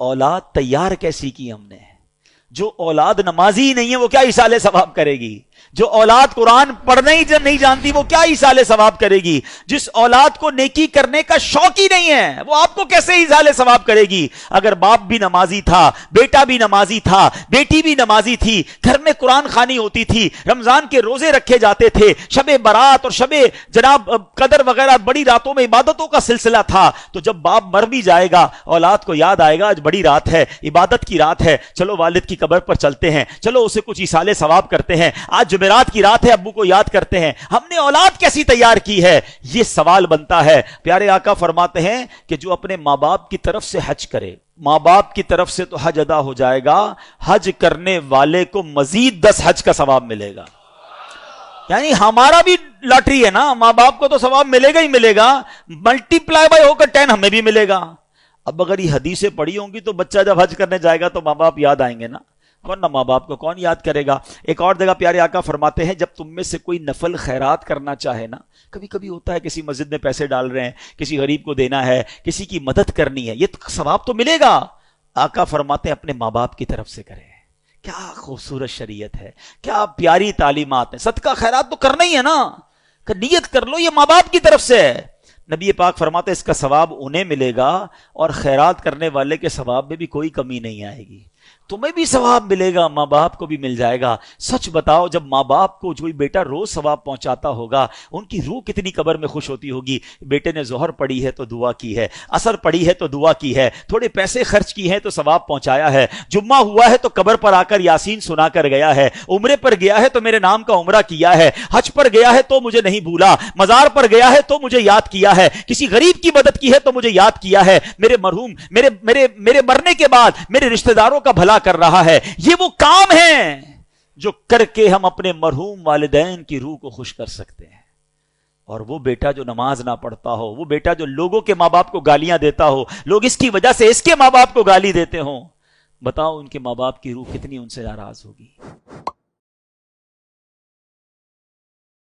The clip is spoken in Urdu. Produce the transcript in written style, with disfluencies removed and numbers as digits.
اولاد تیار کیسی کی ہم نے؟ جو اولاد نمازی ہی نہیں ہے وہ کیا ایصال ثواب کرے گی؟ جو اولاد قرآن پڑھنا ہی نہیں جانتی وہ کیا ایصال ثواب کرے گی؟ جس اولاد کو نیکی کرنے کا شوق ہی نہیں ہے وہ آپ کو کیسے ایصال ثواب کرے گی؟ اگر باپ بھی نمازی تھا، بیٹا بھی نمازی تھا، بیٹی بھی نمازی تھی، گھر میں قرآن خوانی ہوتی تھی، رمضان کے روزے رکھے جاتے تھے، شب برات اور شب جناب قدر وغیرہ بڑی راتوں میں عبادتوں کا سلسلہ تھا، تو جب باپ مر بھی جائے گا اولاد کو یاد آئے گا آج بڑی رات ہے، عبادت کی رات ہے، چلو والد کی قبر پر چلتے ہیں، چلو اسے کچھ ایصال ثواب کرتے ہیں، آج جمعرات کی رات ہے ابو کو یاد کرتے ہیں۔ ہم نے اولاد کیسی تیار کی ہے؟ یہ سوال بنتا ہے۔ پیارے آقا فرماتے ہیں کہ جو اپنے ماں باپ کی طرف سے حج کرے، ماں باپ کی طرف سے تو حج ادا ہو جائے گا، حج کرنے والے کو مزید 10 حج کا ثواب ملے گا۔ یعنی ہمارا بھی لاٹری ہے نا، ماں باپ کو تو ثواب ملے گا ہی ملے گا، ملٹی پلائی بائی ہو کر 10 ہمیں بھی ملے گا۔ اب اگر یہ حدیثیں پڑھی ہوں گی تو بچہ جب حج کرنے جائے گا تو ماں باپ یاد آئیں گے نا، ورنہ ماں باپ کو کون یاد کرے گا؟ ایک اور جگہ پیارے آقا فرماتے ہیں جب تم میں سے کوئی نفل خیرات کرنا چاہے نا، کبھی کبھی ہوتا ہے کسی مسجد میں پیسے ڈال رہے ہیں، کسی غریب کو دینا ہے، کسی کی مدد کرنی ہے، یہ ثواب تو ملے گا۔ آقا فرماتے ہیں اپنے ماں باپ کی طرف سے کرے۔ کیا خوبصورت شریعت ہے، کیا پیاری تعلیمات ہیں۔ صدقہ خیرات تو کرنا ہی ہے نا، کہ نیت کر لو یہ ماں باپ کی طرف سے ہے۔ نبی پاک فرماتے ہیں اس کا ثواب انہیں ملے گا اور خیرات کرنے والے کے ثواب میں بھی کوئی کمی نہیں آئے گی، تمہیں بھی ثواب ملے گا، ماں باپ کو بھی مل جائے گا۔ سچ بتاؤ جب ماں باپ کو کوئی بیٹا روز ثواب پہنچاتا ہوگا ان کی روح کتنی قبر میں خوش ہوتی ہوگی۔ بیٹے نے ظہر پڑھی ہے تو دعا کی ہے، عصر پڑھی ہے تو دعا کی ہے، تھوڑے پیسے خرچ کی ہیں تو ثواب پہنچایا ہے، جمعہ ہوا ہے تو قبر پر آ کر یاسین سنا کر گیا ہے، عمرے پر گیا ہے تو میرے نام کا عمرہ کیا ہے، حج پر گیا ہے تو مجھے نہیں بھولا، مزار پر گیا ہے تو مجھے یاد کیا ہے، کسی غریب کی مدد کی ہے تو مجھے یاد کیا ہے، میرے مرحوم میرے مرنے کے بعد میرے رشتہ داروں کا بھلا کر رہا ہے۔ یہ وہ کام ہیں جو کر کے ہم اپنے مرحوم والدین کی روح کو خوش کر سکتے ہیں۔ اور وہ بیٹا جو نماز نہ پڑھتا ہو، وہ بیٹا جو لوگوں کے ماں باپ کو گالیاں دیتا ہو، لوگ اس کی وجہ سے اس کے ماں باپ کو گالی دیتے ہوں، بتاؤ ان کے ماں باپ کی روح کتنی ان سے ناراض ہوگی۔